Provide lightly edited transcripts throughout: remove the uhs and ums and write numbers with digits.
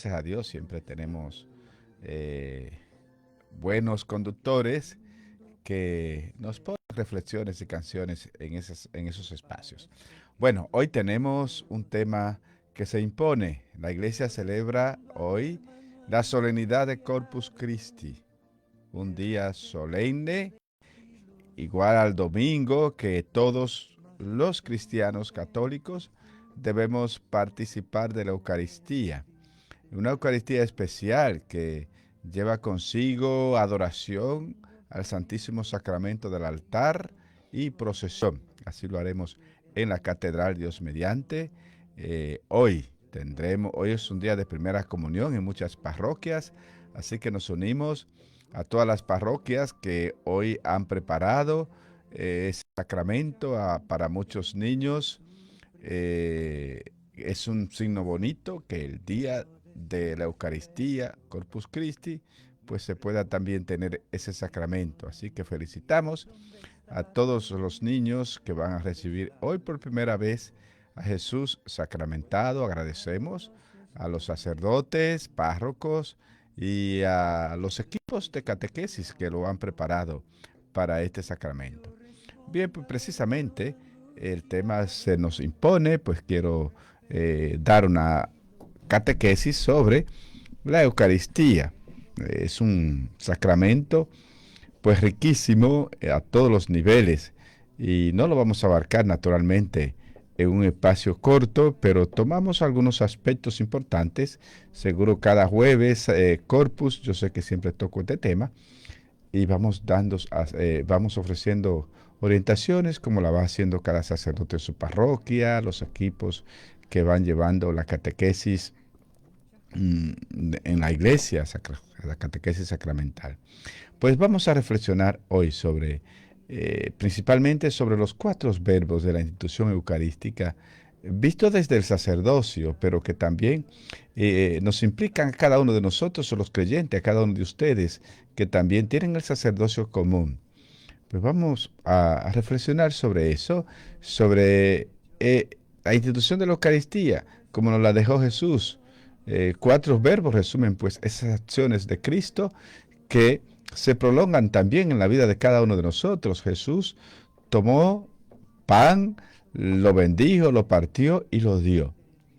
gracias a Dios siempre tenemos buenos conductores que nos ponen reflexiones y canciones en esos espacios. Bueno, hoy tenemos un tema que se impone. La iglesia celebra hoy la solemnidad de Corpus Christi, un día solemne, igual al domingo, que todos los cristianos católicos debemos participar de la Eucaristía. Una Eucaristía especial que lleva consigo adoración al Santísimo Sacramento del altar y procesión. Así lo haremos en la Catedral Dios mediante. Hoy es un día de primera comunión en muchas parroquias, así que nos unimos a todas las parroquias que hoy han preparado ese sacramento para muchos niños. Es un signo bonito que el día de la Eucaristía, Corpus Christi, pues se pueda también tener ese sacramento. Así que felicitamos a todos los niños que van a recibir hoy por primera vez a Jesús sacramentado. Agradecemos a los sacerdotes, párrocos y a los equipos de catequesis que lo han preparado para este sacramento. Bien, pues precisamente el tema se nos impone, pues quiero dar una catequesis sobre la Eucaristía. Es un sacramento pues riquísimo a todos los niveles y no lo vamos a abarcar naturalmente en un espacio corto, pero tomamos algunos aspectos importantes. Seguro cada jueves, Corpus, yo sé que siempre toco este tema y vamos ofreciendo orientaciones como la va haciendo cada sacerdote de su parroquia, los equipos que van llevando la catequesis en la iglesia, la catequesis sacramental. Pues vamos a reflexionar hoy principalmente sobre los 4 verbos de la institución eucarística, visto desde el sacerdocio, pero que también nos implican a cada uno de nosotros, o los creyentes, a cada uno de ustedes, que también tienen el sacerdocio común. Pues vamos a reflexionar sobre eso, sobre la institución de la Eucaristía, como nos la dejó Jesús. 4 verbos resumen pues esas acciones de Cristo que se prolongan también en la vida de cada uno de nosotros. Jesús tomó pan, lo bendijo, lo partió y lo dio.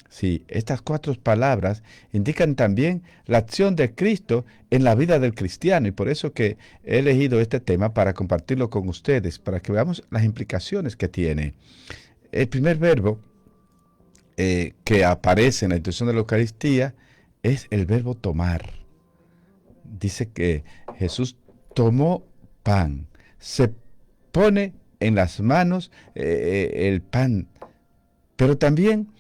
Sí, estas 4 palabras indican también la acción de Cristo en la vida del cristiano y por eso que he elegido este tema para compartirlo con ustedes, para que veamos las implicaciones que tiene. El primer verbo que aparece en la institución de la Eucaristía es el verbo tomar. Dice que Jesús tomó pan, se pone en las manos el pan, pero también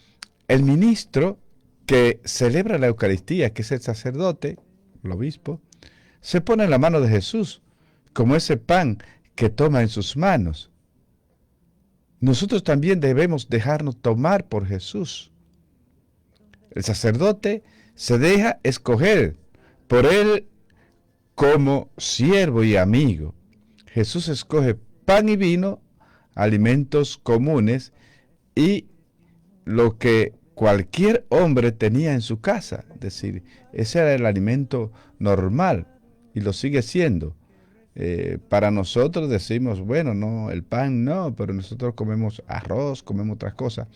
el ministro que celebra la Eucaristía, que es el sacerdote, el obispo, se pone en la mano de Jesús, como ese pan que toma en sus manos. Nosotros también debemos dejarnos tomar por Jesús. El sacerdote se deja escoger por él como siervo y amigo. Jesús escoge pan y vino, alimentos comunes y lo que cualquier hombre tenía en su casa. Es decir, ese era el alimento normal y lo sigue siendo. Para nosotros decimos, bueno, no, el pan no, pero nosotros comemos arroz, comemos otras cosas.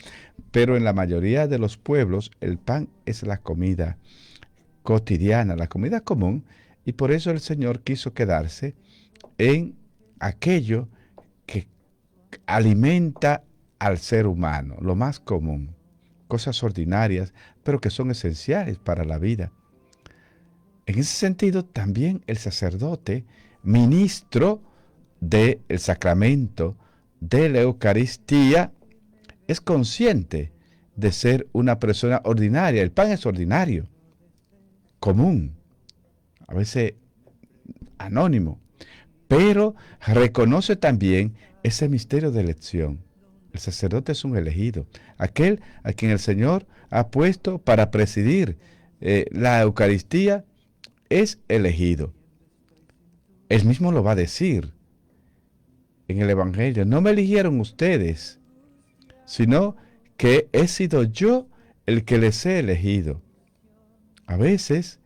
Pero en la mayoría de los pueblos el pan es la comida cotidiana, la comida común, y por eso el Señor quiso quedarse en aquello que alimenta al ser humano, lo más común, cosas ordinarias, pero que son esenciales para la vida. En ese sentido, también el sacerdote, ministro del sacramento de la Eucaristía, es consciente de ser una persona ordinaria. El pan es ordinario, común, a veces anónimo, pero reconoce también ese misterio de elección. El sacerdote es un elegido, aquel a quien el Señor ha puesto para presidir la Eucaristía es elegido. Él mismo lo va a decir en el Evangelio. No me eligieron ustedes, sino que he sido yo el que les he elegido. A veces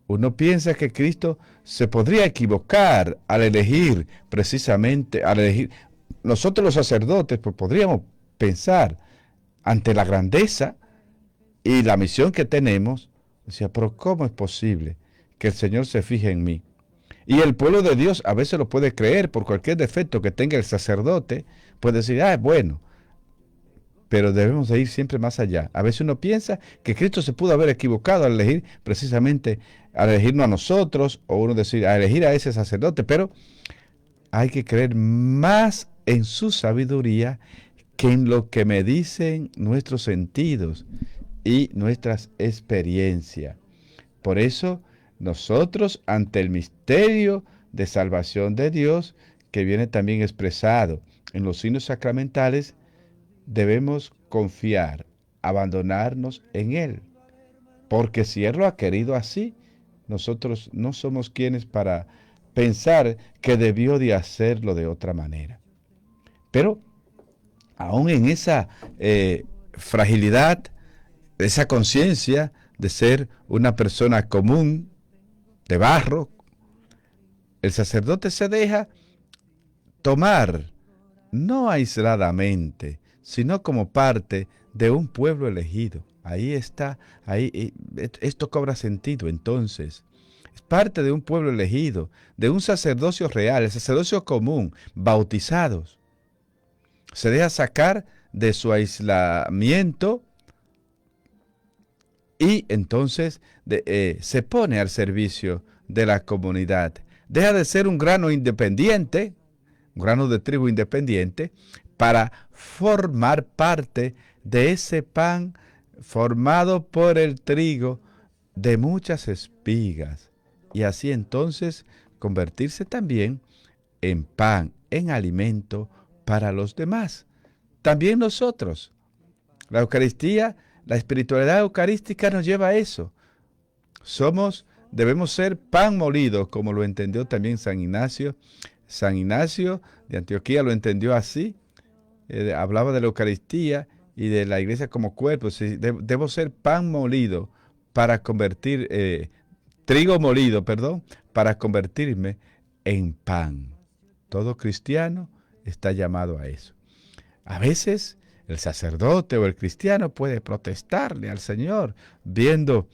uno piensa que Cristo se podría equivocar al elegir precisamente, al elegir, nosotros los sacerdotes, pues podríamos pensar ante la grandeza y la misión que tenemos, decía, pero ¿cómo es posible que el Señor se fije en mí? Y el pueblo de Dios a veces lo puede creer por cualquier defecto que tenga el sacerdote, puede decir, bueno, pero debemos de ir siempre más allá. A veces uno piensa que Cristo se pudo haber equivocado al elegir precisamente, al elegirnos a nosotros, o uno decir, a elegir a ese sacerdote, pero hay que creer más en su sabiduría que en lo que me dicen nuestros sentidos y nuestras experiencias. Por eso, nosotros, ante el misterio de salvación de Dios, que viene también expresado en los signos sacramentales, debemos confiar, abandonarnos en Él. Porque si Él lo ha querido así, nosotros no somos quienes para pensar que debió de hacerlo de otra manera. Pero aún en esa fragilidad, esa conciencia de ser una persona común, de barro, el sacerdote se deja tomar, no aisladamente, sino como parte de un pueblo elegido. Ahí está, esto cobra sentido entonces. Es parte de un pueblo elegido, de un sacerdocio real, el sacerdocio común, bautizados. Se deja sacar de su aislamiento y entonces se pone al servicio de la comunidad. Deja de ser un grano independiente, un grano de trigo independiente, para formar parte de ese pan formado por el trigo de muchas espigas. Y así entonces convertirse también en pan, en alimento para los demás. También nosotros. La Eucaristía, la espiritualidad eucarística nos lleva a eso. Debemos ser pan molido, como lo entendió también San Ignacio. San Ignacio de Antioquía lo entendió así. Hablaba de la Eucaristía y de la iglesia como cuerpo. Debo ser pan molido para trigo molido, perdón, para convertirme en pan. Todo cristiano está llamado a eso. A veces el sacerdote o el cristiano puede protestarle al Señor, viendo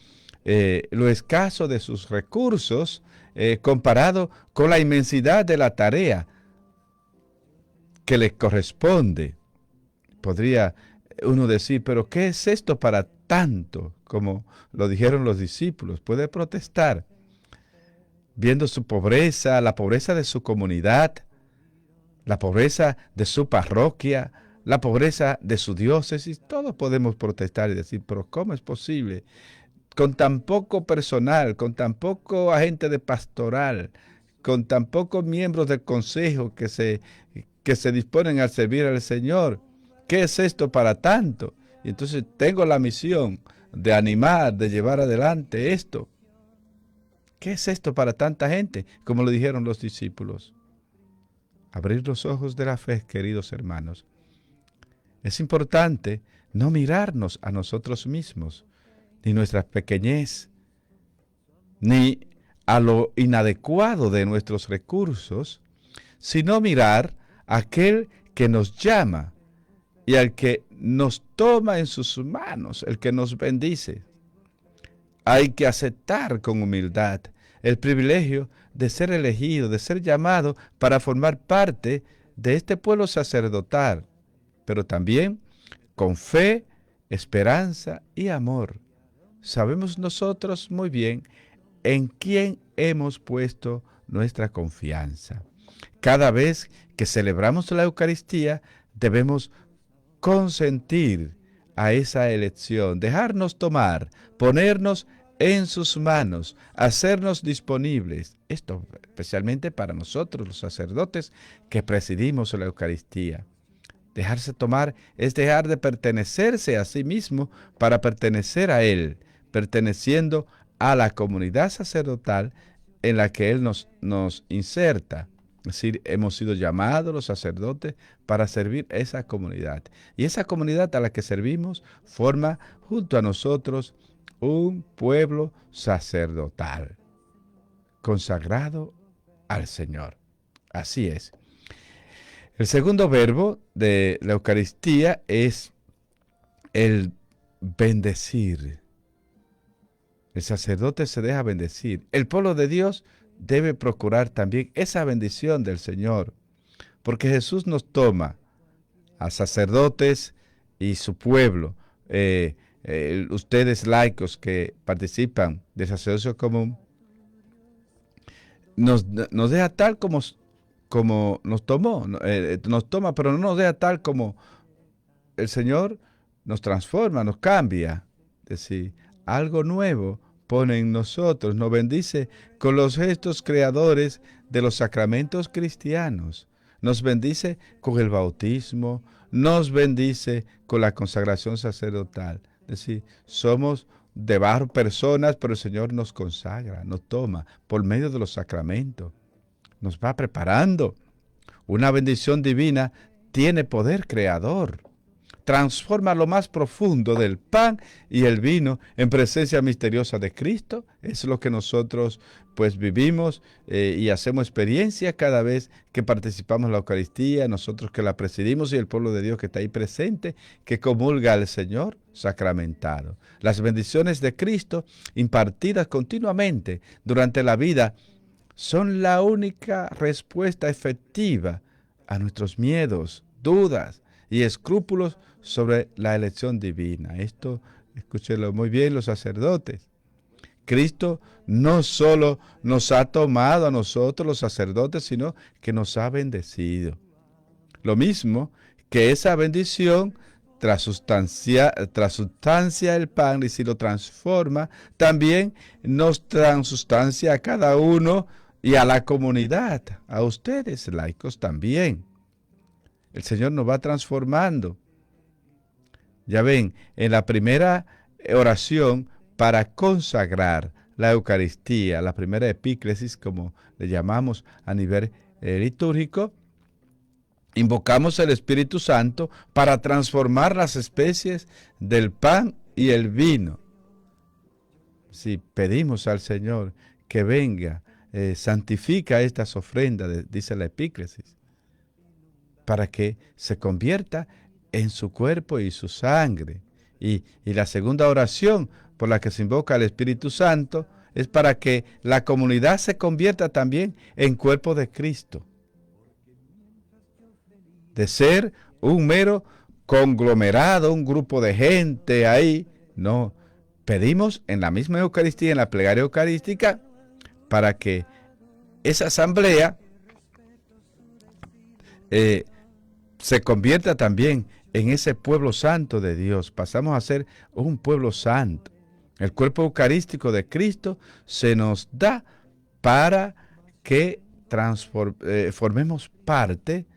lo escaso de sus recursos comparado con la inmensidad de la tarea que le corresponde. Podría uno decir, pero ¿qué es esto para tanto? Como lo dijeron los discípulos. Puede protestar, viendo su pobreza, la pobreza de su comunidad, la pobreza de su parroquia, la pobreza de su diócesis. Todos podemos protestar y decir, pero ¿cómo es posible? Con tan poco personal, con tan poco agente de pastoral, con tan pocos miembros del consejo que se disponen a servir al Señor. ¿Qué es esto para tanto? Y entonces tengo la misión de animar, de llevar adelante esto. ¿Qué es esto para tanta gente? Como lo dijeron los discípulos. Abrir los ojos de la fe, queridos hermanos. Es importante no mirarnos a nosotros mismos, ni nuestra pequeñez, ni a lo inadecuado de nuestros recursos, sino mirar a aquel que nos llama y al que nos toma en sus manos, el que nos bendice. Hay que aceptar con humildad el privilegio de ser elegido, de ser llamado para formar parte de este pueblo sacerdotal, pero también con fe, esperanza y amor. Sabemos nosotros muy bien en quién hemos puesto nuestra confianza. Cada vez que celebramos la Eucaristía, debemos consentir a esa elección, dejarnos tomar, ponernos en sus manos, hacernos disponibles. Esto especialmente para nosotros, los sacerdotes que presidimos la Eucaristía. Dejarse tomar es dejar de pertenecerse a sí mismo para pertenecer a Él, perteneciendo a la comunidad sacerdotal en la que Él nos inserta. Es decir, hemos sido llamados los sacerdotes para servir esa comunidad. Y esa comunidad a la que servimos forma junto a nosotros un pueblo sacerdotal, consagrado al Señor. Así es. El segundo verbo de la Eucaristía es el bendecir. El sacerdote se deja bendecir. El pueblo de Dios debe procurar también esa bendición del Señor, porque Jesús nos toma a sacerdotes y su pueblo, ustedes laicos que participan del sacerdocio común, nos deja tal como nos tomó, nos toma, pero no nos deja tal como el Señor nos transforma, nos cambia. Es decir, algo nuevo pone en nosotros, nos bendice con los gestos creadores de los sacramentos cristianos. Nos bendice con el bautismo, nos bendice con la consagración sacerdotal. Es decir, somos de barro personas, pero el Señor nos consagra, nos toma por medio de los sacramentos. Nos va preparando. Una bendición divina tiene poder creador. Transforma lo más profundo del pan y el vino en presencia misteriosa de Cristo. Es lo que nosotros pues vivimos y hacemos experiencia cada vez que participamos en la Eucaristía, nosotros que la presidimos y el pueblo de Dios que está ahí presente, que comulga al Señor sacramentado. Las bendiciones de Cristo impartidas continuamente durante la vida son la única respuesta efectiva a nuestros miedos, dudas y escrúpulos sobre la elección divina. Esto, escúchenlo muy bien los sacerdotes. Cristo no solo nos ha tomado a nosotros los sacerdotes, sino que nos ha bendecido. Lo mismo que esa bendición transustancia el pan y si lo transforma, también nos transustancia a cada uno y a la comunidad, a ustedes laicos también. El Señor nos va transformando. Ya ven, en la primera oración para consagrar la Eucaristía, la primera epíclesis, como le llamamos a nivel litúrgico, invocamos el Espíritu Santo para transformar las especies del pan y el vino. Si pedimos al Señor que venga, santifica estas ofrendas, dice la epíclesis, para que se convierta en su cuerpo y su sangre. Y la segunda oración por la que se invoca al Espíritu Santo es para que la comunidad se convierta también en cuerpo de Cristo. De ser un mero conglomerado, un grupo de gente ahí, no. Pedimos en la misma Eucaristía, en la plegaria eucarística, para que esa asamblea se convierta también en ese pueblo santo de Dios. Pasamos a ser un pueblo santo. El cuerpo eucarístico de Cristo se nos da para que formemos parte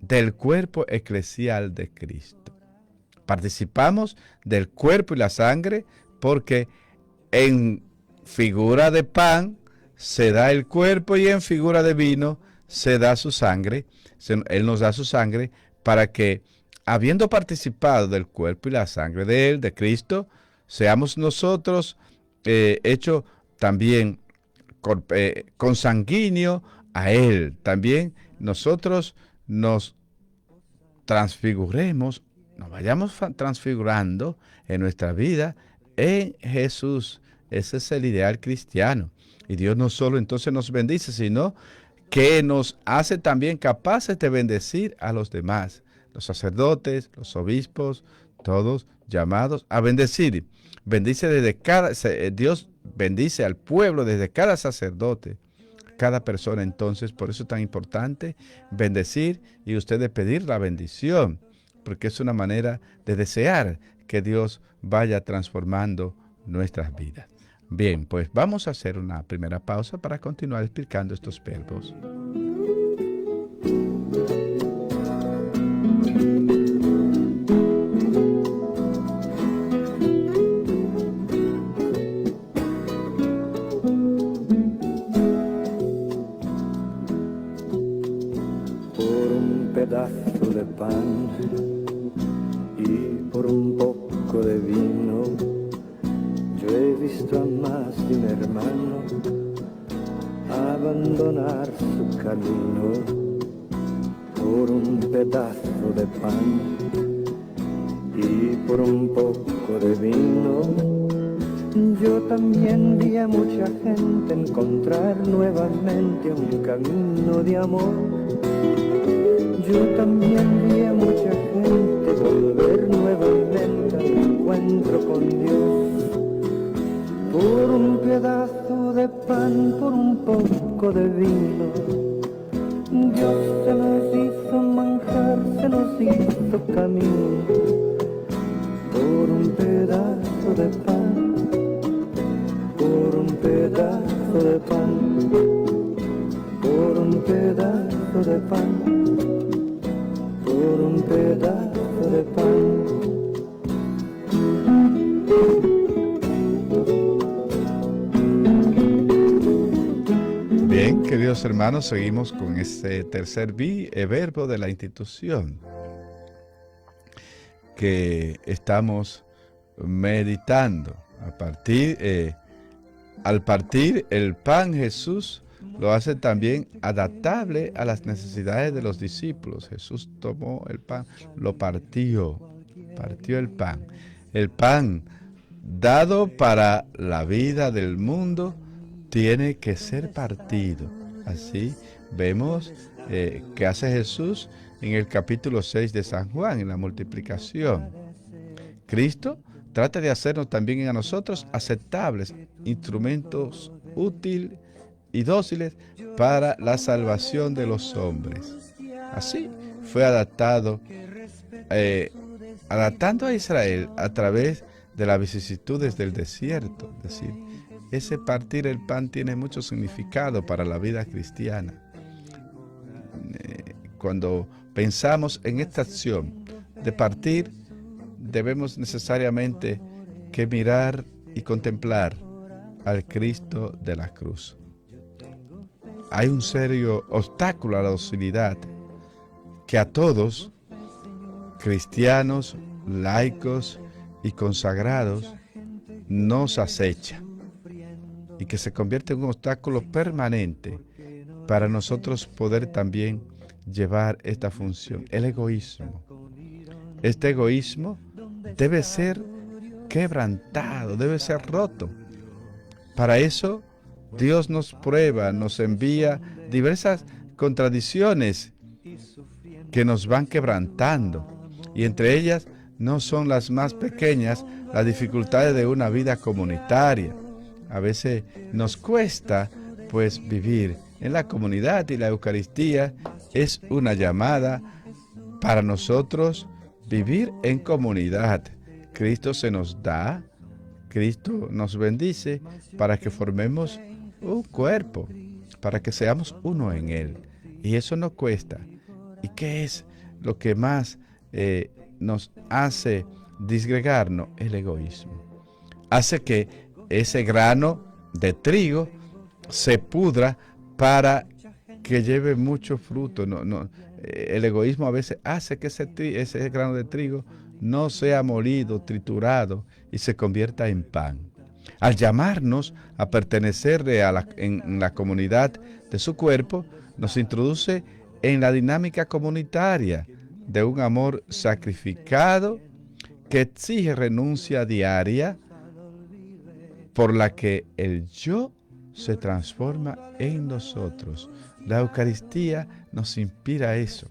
del cuerpo eclesial de Cristo. Participamos del cuerpo y la sangre porque en figura de pan se da el cuerpo y en figura de vino se da su sangre. Él nos da su sangre para que, habiendo participado del cuerpo y la sangre de Él, de Cristo, seamos nosotros hechos también consanguíneo a Él. También nosotros nos transfiguremos, nos vayamos transfigurando en nuestra vida en Jesús. Ese es el ideal cristiano. Y Dios no solo entonces nos bendice, sino que nos hace también capaces de bendecir a los demás. Los sacerdotes, los obispos, todos llamados a bendecir. Dios bendice al pueblo desde cada sacerdote, cada persona. Entonces, por eso es tan importante bendecir y ustedes pedir la bendición, porque es una manera de desear que Dios vaya transformando nuestras vidas. Bien, pues vamos a hacer una primera pausa para continuar explicando estos verbos. Por un pedazo de pan y por un poco de vino, hermano abandonar su camino por un pedazo de pan y por un poco de vino. Yo también vi a mucha gente encontrar nuevamente un camino de amor. Yo también vi a mucha gente volver nuevamente al encuentro con Dios. Por un pedazo de pan, por un poco de vino, Dios se nos hizo manjar, se nos hizo camino. Por un pedazo de pan, por un pedazo de pan, por un pedazo de pan, por un pedazo de pan. Bien, queridos hermanos, seguimos con este tercer verbo de la institución que estamos meditando. Al partir el pan, Jesús lo hace también adaptable a las necesidades de los discípulos. Jesús tomó el pan, lo partió el pan. El pan dado para la vida del mundo tiene que ser partido. Así vemos que hace Jesús en el capítulo 6 de San Juan, en la multiplicación. Cristo trata de hacernos también a nosotros aceptables, instrumentos útiles y dóciles para la salvación de los hombres. Así fue adaptando a Israel a través de las vicisitudes del desierto. Es decir, ese partir el pan tiene mucho significado para la vida cristiana. Cuando pensamos en esta acción de partir, debemos necesariamente que mirar y contemplar al Cristo de la cruz. Hay un serio obstáculo a la docilidad que a todos, cristianos, laicos y consagrados, nos acecha y que se convierte en un obstáculo permanente para nosotros poder también llevar esta función, el egoísmo. Este egoísmo debe ser quebrantado, debe ser roto. Para eso Dios nos prueba, nos envía diversas contradicciones que nos van quebrantando, y entre ellas no son las más pequeñas las dificultades de una vida comunitaria. A veces nos cuesta pues vivir en la comunidad, y la Eucaristía es una llamada para nosotros vivir en comunidad. Cristo se nos da, Cristo nos bendice para que formemos un cuerpo, para que seamos uno en Él. Y eso no cuesta. ¿Y qué es lo que más nos hace disgregarnos? El egoísmo. Hace que ese grano de trigo se pudra para que lleve mucho fruto. El egoísmo a veces hace que ese grano de trigo no sea molido, triturado y se convierta en pan. Al llamarnos a pertenecer en la comunidad de su cuerpo, nos introduce en la dinámica comunitaria de un amor sacrificado que exige renuncia diaria, por la que el yo se transforma en nosotros. La Eucaristía nos inspira a eso.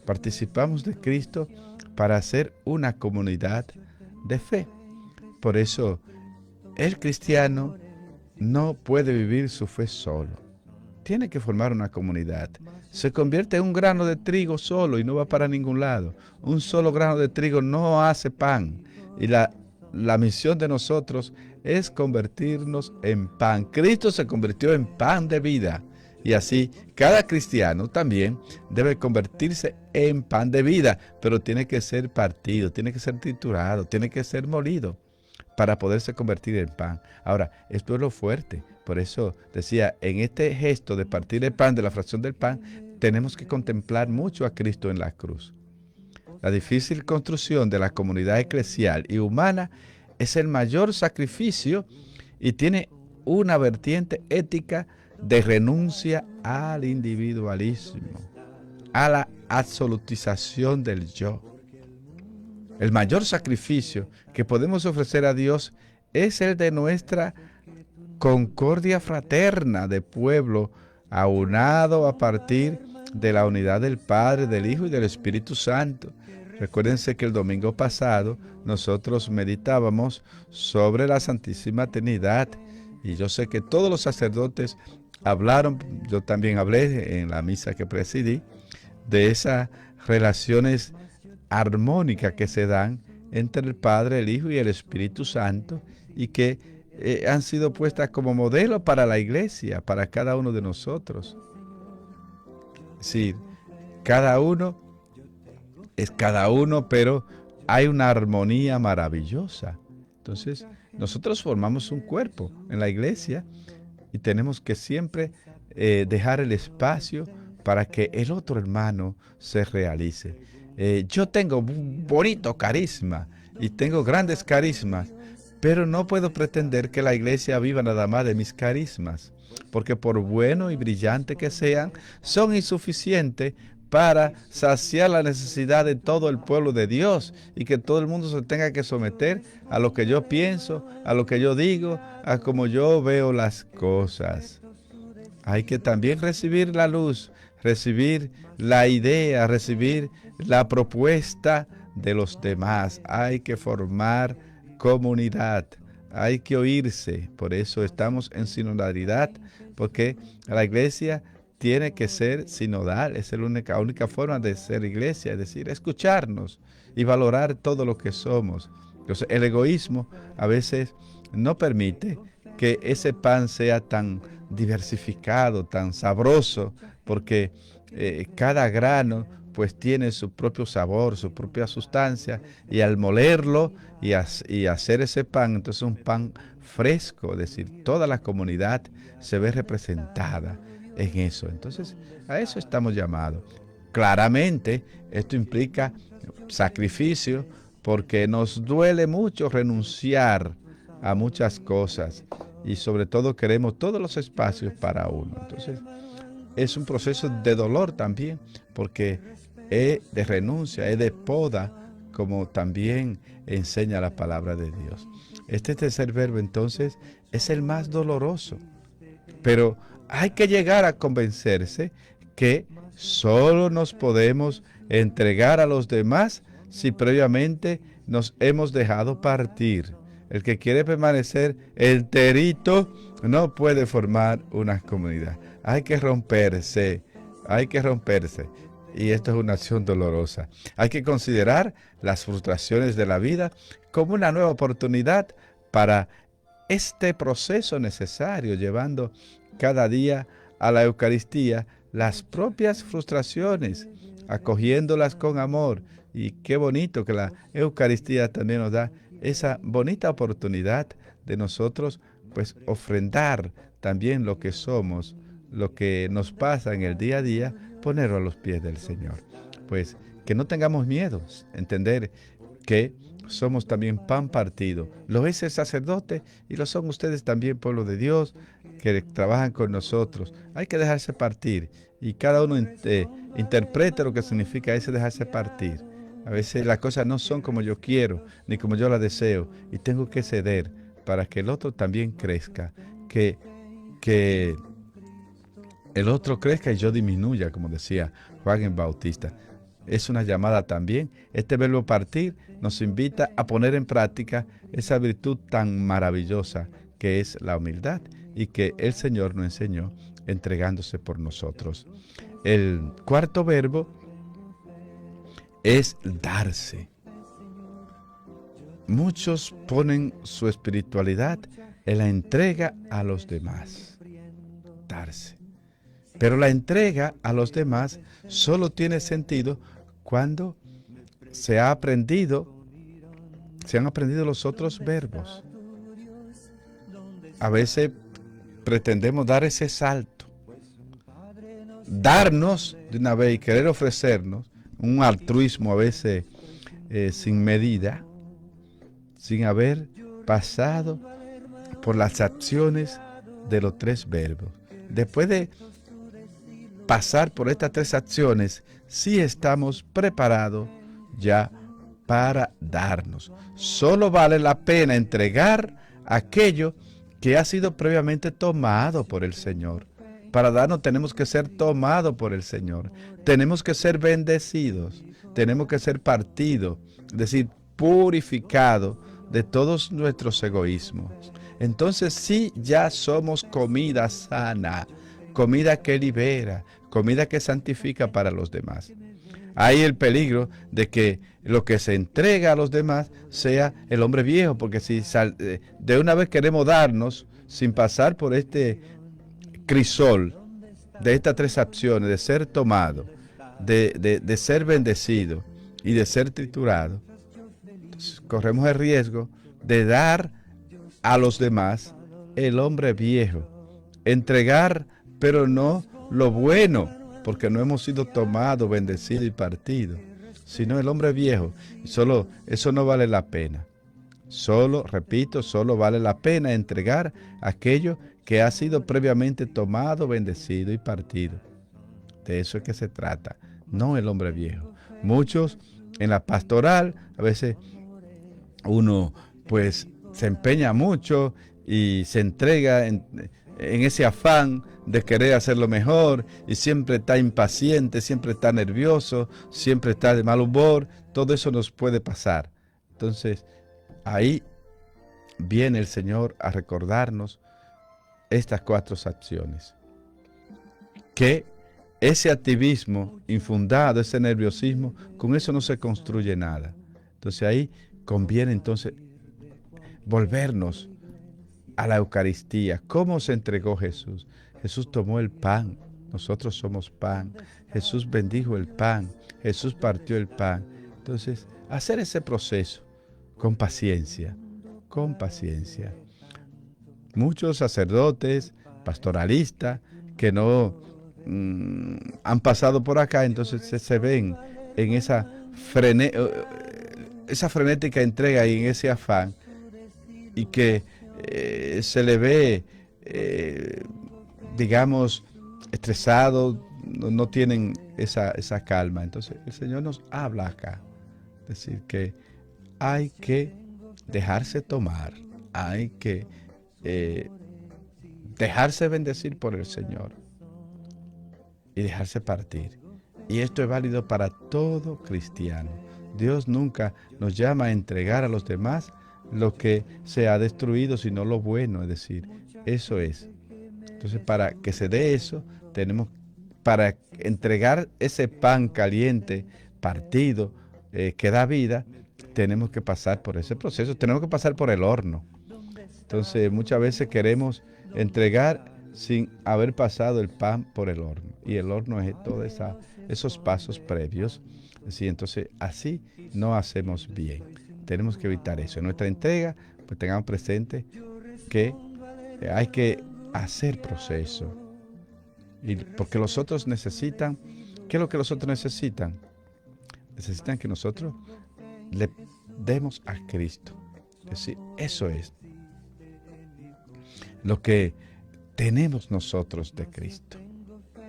Participamos de Cristo para hacer una comunidad de fe. Por eso, el cristiano no puede vivir su fe solo. Tiene que formar una comunidad. Se convierte en un grano de trigo solo y no va para ningún lado. Un solo grano de trigo no hace pan. Y la misión de nosotros es convertirnos en pan. Cristo se convirtió en pan de vida. Y así, cada cristiano también debe convertirse en pan de vida, pero tiene que ser partido, tiene que ser triturado, tiene que ser molido para poderse convertir en pan. Ahora, esto es lo fuerte. Por eso decía, en este gesto de partir el pan, de la fracción del pan, tenemos que contemplar mucho a Cristo en la cruz. La difícil construcción de la comunidad eclesial y humana es el mayor sacrificio y tiene una vertiente ética de renuncia al individualismo, a la absolutización del yo. El mayor sacrificio que podemos ofrecer a Dios es el de nuestra concordia fraterna de pueblo, aunado a partir de la unidad del Padre, del Hijo y del Espíritu Santo. Recuérdense que el domingo pasado nosotros meditábamos sobre la Santísima Trinidad y yo sé que todos los sacerdotes hablaron, yo también hablé en la misa que presidí, de esas relaciones armónicas que se dan entre el Padre, el Hijo y el Espíritu Santo y que han sido puestas como modelo para la iglesia, para cada uno de nosotros. Es decir, cada uno es cada uno, pero hay una armonía maravillosa. Entonces, nosotros formamos un cuerpo en la iglesia y tenemos que siempre dejar el espacio para que el otro hermano se realice. Yo tengo un bonito carisma y tengo grandes carismas, pero no puedo pretender que la iglesia viva nada más de mis carismas, porque por bueno y brillante que sean, son insuficientes para saciar la necesidad de todo el pueblo de Dios y que todo el mundo se tenga que someter a lo que yo pienso, a lo que yo digo, a como yo veo las cosas. Hay que también recibir la luz, recibir la idea, recibir la propuesta de los demás. Hay que formar comunidad, hay que oírse. Por eso estamos en sinodalidad, porque la iglesia tiene que ser sinodal, es la única forma de ser iglesia, es decir, escucharnos y valorar todo lo que somos. Entonces, el egoísmo a veces no permite que ese pan sea tan diversificado, tan sabroso, porque cada grano pues tiene su propio sabor, su propia sustancia, y al molerlo y hacer ese pan, entonces un pan fresco, es decir, toda la comunidad se ve representada en eso. Entonces, a eso estamos llamados. Claramente, esto implica sacrificio porque nos duele mucho renunciar a muchas cosas y sobre todo queremos todos los espacios para uno. Entonces, es un proceso de dolor también porque es de renuncia, es de poda, como también enseña la palabra de Dios. Este tercer verbo entonces es el más doloroso, pero hay que llegar a convencerse que solo nos podemos entregar a los demás si previamente nos hemos dejado partir. El que quiere permanecer enterito no puede formar una comunidad. Hay que romperse. Y esto es una acción dolorosa. Hay que considerar las frustraciones de la vida como una nueva oportunidad para este proceso necesario, llevando cada día a la Eucaristía las propias frustraciones, acogiéndolas con amor. Y qué bonito que la Eucaristía también nos da esa bonita oportunidad de nosotros pues ofrendar también lo que somos, lo que nos pasa en el día a día, ponerlo a los pies del Señor. Pues que no tengamos miedos, entender que somos también pan partido. Lo es el sacerdote y lo son ustedes también, pueblo de Dios, que trabajan con nosotros. Hay que dejarse partir y cada uno interprete lo que significa ese dejarse partir. A veces las cosas no son como yo quiero, ni como yo las deseo, y tengo que ceder para que el otro también crezca, que el otro crezca y yo disminuya, como decía Juan el Bautista. Es una llamada también. Este verbo partir nos invita a poner en práctica esa virtud tan maravillosa que es la humildad y que el Señor nos enseñó entregándose por nosotros. El cuarto verbo es darse. Muchos ponen su espiritualidad en la entrega a los demás. Darse. Pero la entrega a los demás solo tiene sentido cuando se han aprendido los otros verbos. A veces pretendemos dar ese salto, darnos de una vez y querer ofrecernos un altruismo a veces sin medida, sin haber pasado por las acciones de los tres verbos. Después de pasar por estas tres acciones, sí estamos preparados ya para darnos. Solo vale la pena entregar aquello que ha sido previamente tomado por el Señor. Para darnos tenemos que ser tomados por el Señor. Tenemos que ser bendecidos. Tenemos que ser partidos, es decir, purificados de todos nuestros egoísmos. Entonces sí, ya somos comida sana, comida que libera, comida que santifica para los demás. Hay el peligro de que lo que se entrega a los demás sea el hombre viejo, porque si de una vez queremos darnos sin pasar por este crisol de estas tres acciones, de ser tomado, de ser bendecido y de ser triturado, entonces corremos el riesgo de dar a los demás el hombre viejo, entregar, pero no lo bueno, porque no hemos sido tomados, bendecidos y partidos, sino el hombre viejo. Solo eso no vale la pena. Solo, repito, solo vale la pena entregar aquello que ha sido previamente tomado, bendecido y partido. De eso es que se trata, no el hombre viejo. Muchos en la pastoral, a veces uno pues se empeña mucho y se entrega en ese afán de querer hacerlo mejor y siempre está impaciente, siempre está nervioso, siempre está de mal humor. Todo eso nos puede pasar. Entonces, ahí viene el Señor a recordarnos estas cuatro acciones. Que ese activismo infundado, ese nerviosismo, con eso no se construye nada. Entonces ahí conviene entonces volvernos a la Eucaristía. ¿Cómo se entregó Jesús? Jesús tomó el pan, nosotros somos pan. Jesús bendijo el pan, Jesús partió el pan. Entonces, hacer ese proceso con paciencia, con paciencia. Muchos sacerdotes, pastoralistas, que no han pasado por acá, entonces se ven en esa frenética entrega y en ese afán, y que se le ve, digamos, estresados, no tienen esa calma. Entonces el Señor nos habla acá, es decir, que hay que dejarse tomar, hay que dejarse bendecir por el Señor y dejarse partir. Y esto es válido para todo cristiano. Dios nunca nos llama a entregar a los demás lo que se ha destruido, sino lo bueno, es decir, eso es. Entonces, para que se dé eso, para entregar ese pan caliente, partido, que da vida, tenemos que pasar por ese proceso, tenemos que pasar por el horno. Entonces, muchas veces queremos entregar sin haber pasado el pan por el horno. Y el horno es todos esos pasos previos. ¿Sí? Entonces, así no hacemos bien. Tenemos que evitar eso. En nuestra entrega, pues tengamos presente que hay que hacer proceso. Y porque los otros necesitan, ¿qué es lo que los otros necesitan? Necesitan que nosotros le demos a Cristo. Es decir, eso es lo que tenemos nosotros de Cristo.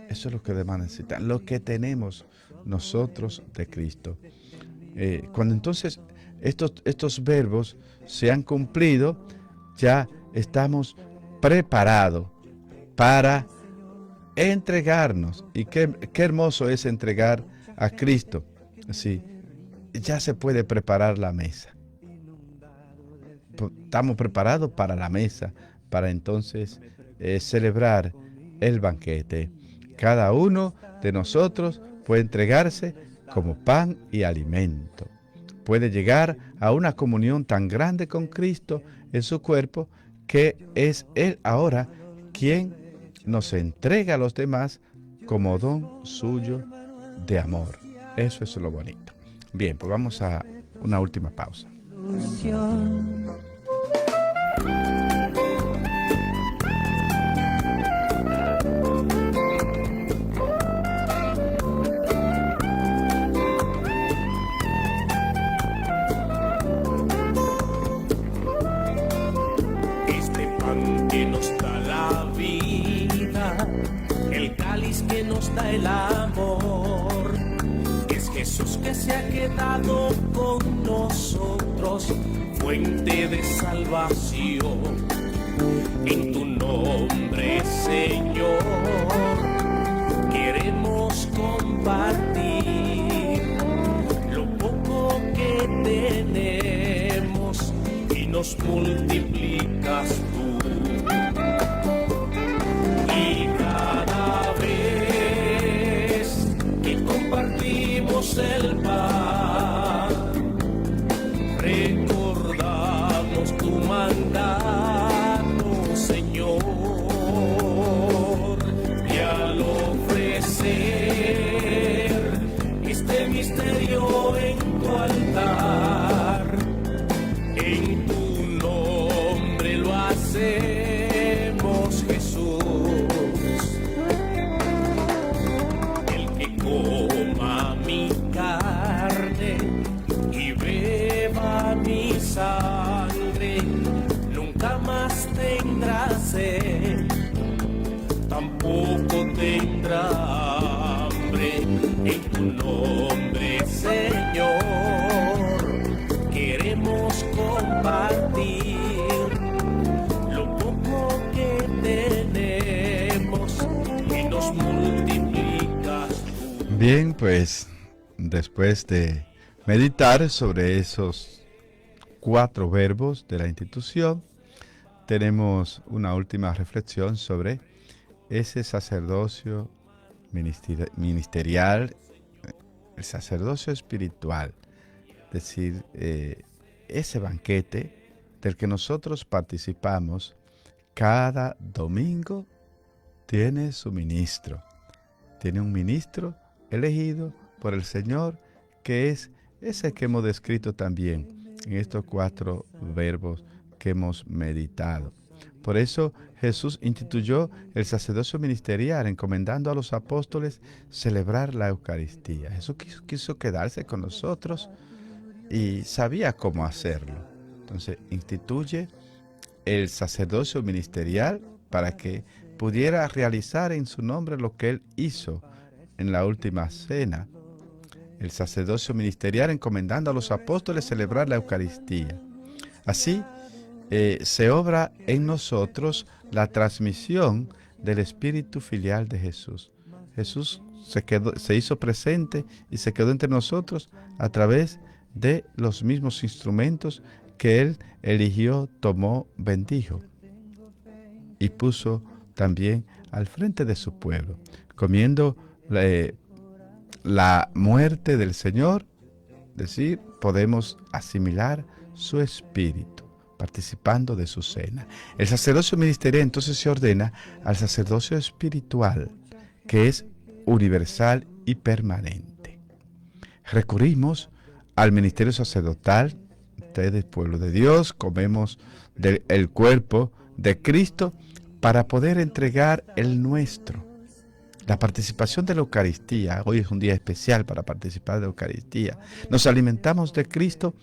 Eso es lo que demás necesitan, lo que tenemos nosotros de Cristo. Cuando entonces estos verbos se han cumplido, ya estamos preparados para entregarnos. Y qué hermoso es entregar a Cristo. Así, ya se puede preparar la mesa. Estamos preparados para la mesa, para entonces celebrar el banquete. Cada uno de nosotros puede entregarse como pan y alimento. Puede llegar a una comunión tan grande con Cristo en su cuerpo, que es Él ahora quien nos entrega a los demás como don suyo de amor. Eso es lo bonito. Bien, pues vamos a una última pausa. Este pan que nos da la el cáliz que nos da el amor. Es Jesús que se ha quedado con nosotros, fuente de salvación. En tu nombre, Señor, queremos compartir lo poco que tenemos y nos multiplicas tú. Y cada vez que compartimos el pan, recordamos tu mandato, Señor, y al ofrecer este misterio en tu altar, en tu nombre lo hacemos, Jesús. El que coma mi carne y beba mi sangre, nunca más tendrá sed, tampoco tendrá hambre. En tu nombre, Señor, queremos compartir lo poco que tenemos y nos multiplicas. Bien, pues después de meditar sobre esos 4 verbos de la institución, tenemos una última reflexión sobre ese sacerdocio ministerial, el sacerdocio espiritual, es decir, ese banquete del que nosotros participamos cada domingo. Tiene su ministro, tiene un ministro elegido por el Señor, que es ese que hemos descrito también en estos 4 verbos que hemos meditado. Por eso Jesús instituyó el sacerdocio ministerial, encomendando a los apóstoles celebrar la Eucaristía. Jesús quiso quedarse con nosotros y sabía cómo hacerlo. Entonces instituye el sacerdocio ministerial para que pudiera realizar en su nombre lo que Él hizo en la última cena. El sacerdocio ministerial encomendando a los apóstoles celebrar la Eucaristía. Así se obra en nosotros la transmisión del espíritu filial de Jesús. Jesús se hizo presente y se quedó entre nosotros a través de los mismos instrumentos que Él eligió, tomó, bendijo y puso también al frente de su pueblo, comiendo la muerte del Señor. Es decir, podemos asimilar su espíritu, participando de su cena. El sacerdocio ministerial entonces se ordena al sacerdocio espiritual, que es universal y permanente. Recurrimos al ministerio sacerdotal. Ustedes, pueblo de Dios, comemos del cuerpo de Cristo para poder entregar el nuestro. La participación de la Eucaristía, hoy es un día especial para participar de la Eucaristía. Nos alimentamos de Cristo,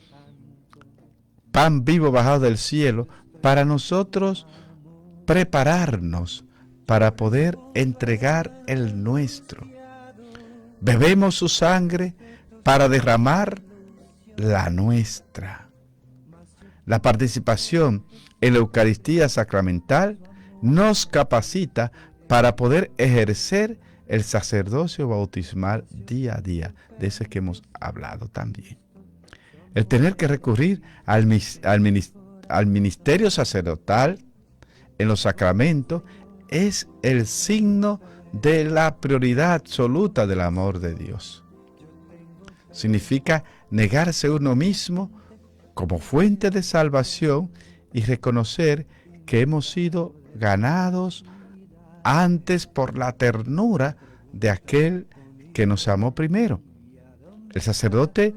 pan vivo bajado del cielo, para nosotros prepararnos para poder entregar el nuestro. Bebemos su sangre para derramar la nuestra. La participación en la Eucaristía sacramental nos capacita para poder ejercer el sacerdocio bautismal día a día, de ese que hemos hablado también. El tener que recurrir al ministerio sacerdotal en los sacramentos es el signo de la prioridad absoluta del amor de Dios. Significa negarse a uno mismo como fuente de salvación y reconocer que hemos sido ganados antes por la ternura de aquel que nos amó primero. El sacerdote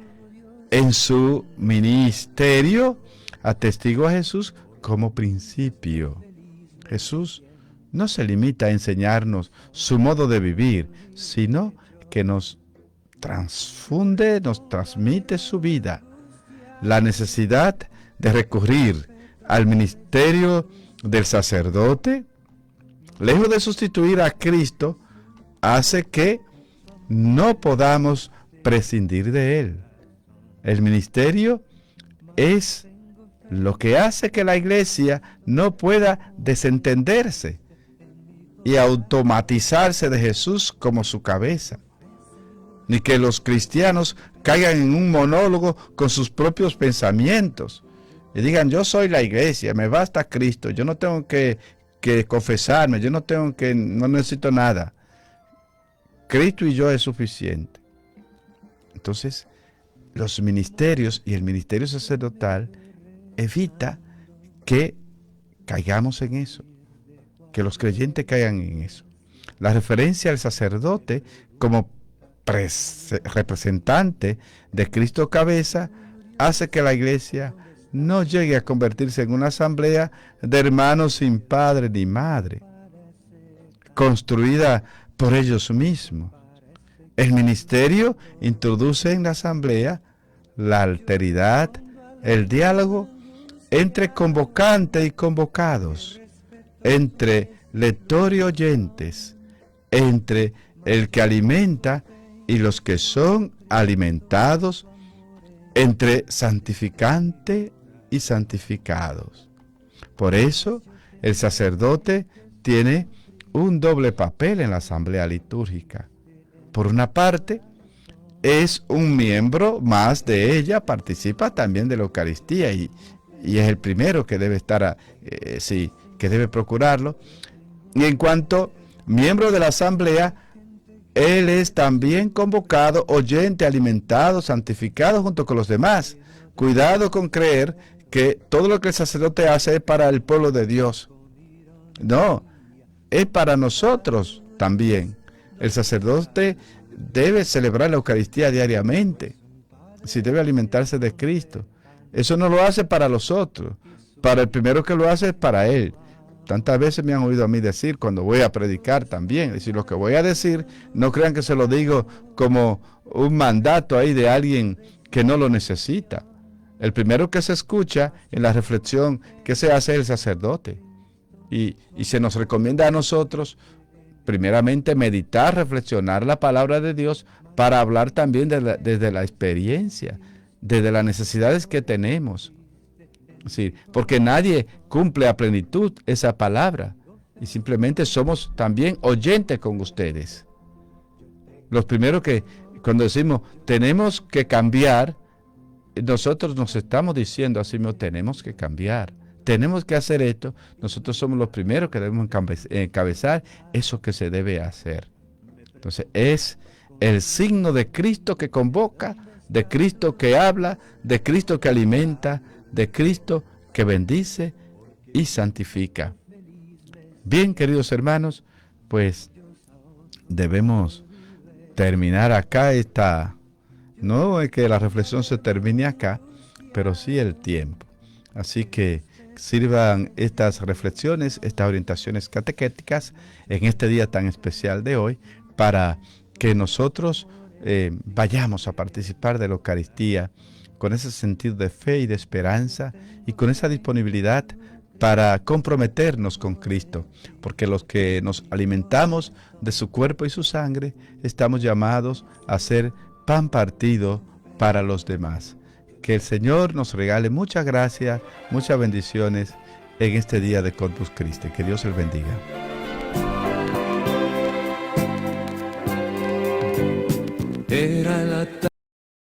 en su ministerio atestigua a Jesús como principio. Jesús no se limita a enseñarnos su modo de vivir, sino que nos transfunde, nos transmite su vida. La necesidad de recurrir al ministerio del sacerdote lejos de sustituir a Cristo, hace que no podamos prescindir de Él. El ministerio es lo que hace que la iglesia no pueda desentenderse y automatizarse de Jesús como su cabeza, ni que los cristianos caigan en un monólogo con sus propios pensamientos y digan: yo soy la iglesia, me basta Cristo, yo no tengo que confesarme, no necesito nada. Cristo y yo es suficiente. Entonces, los ministerios y el ministerio sacerdotal evita que caigamos en eso, que los creyentes caigan en eso. La referencia al sacerdote como representante de Cristo cabeza hace que la iglesia no llegue a convertirse en una asamblea de hermanos sin padre ni madre, construida por ellos mismos. El ministerio introduce en la asamblea la alteridad, el diálogo entre convocante y convocados, entre lector y oyentes, entre el que alimenta y los que son alimentados, entre santificante y santificados. Por eso, el sacerdote tiene un doble papel en la asamblea litúrgica. Por una parte, es un miembro más de ella, participa también de la Eucaristía y es el primero que debe estar, que debe procurarlo. Y en cuanto miembro de la asamblea, él es también convocado, oyente, alimentado, santificado junto con los demás. Cuidado con creer que todo lo que el sacerdote hace es para el pueblo de Dios. No, es para nosotros también. El sacerdote debe celebrar la Eucaristía diariamente, si debe alimentarse de Cristo. Eso no lo hace para los otros, para el primero que lo hace es para Él. Tantas veces me han oído a mí decir cuando voy a predicar también, es decir, lo que voy a decir, no crean que se lo digo como un mandato ahí de alguien que no lo necesita. El primero que se escucha en la reflexión que se hace es el sacerdote. Y se nos recomienda a nosotros, primeramente, meditar, reflexionar la palabra de Dios para hablar también desde la experiencia, desde las necesidades que tenemos. Sí, porque nadie cumple a plenitud esa palabra y simplemente somos también oyentes con ustedes. Los primeros que cuando decimos tenemos que cambiar, nosotros nos estamos diciendo así mismo: tenemos que cambiar, tenemos que hacer esto. Nosotros somos los primeros que debemos encabezar eso que se debe hacer. Entonces es el signo de Cristo que convoca, de Cristo que habla, de Cristo que alimenta, de Cristo que bendice y santifica. Bien, queridos hermanos, pues debemos terminar acá no es que la reflexión se termine acá, pero sí el tiempo. Así que sirvan estas reflexiones, estas orientaciones catequéticas en este día tan especial de hoy para que nosotros vayamos a participar de la Eucaristía con ese sentido de fe y de esperanza y con esa disponibilidad para comprometernos con Cristo, porque los que nos alimentamos de su cuerpo y su sangre estamos llamados a ser pan partido para los demás. Que el Señor nos regale mucha gracia, muchas bendiciones en este día de Corpus Christi. Que Dios les bendiga. Era la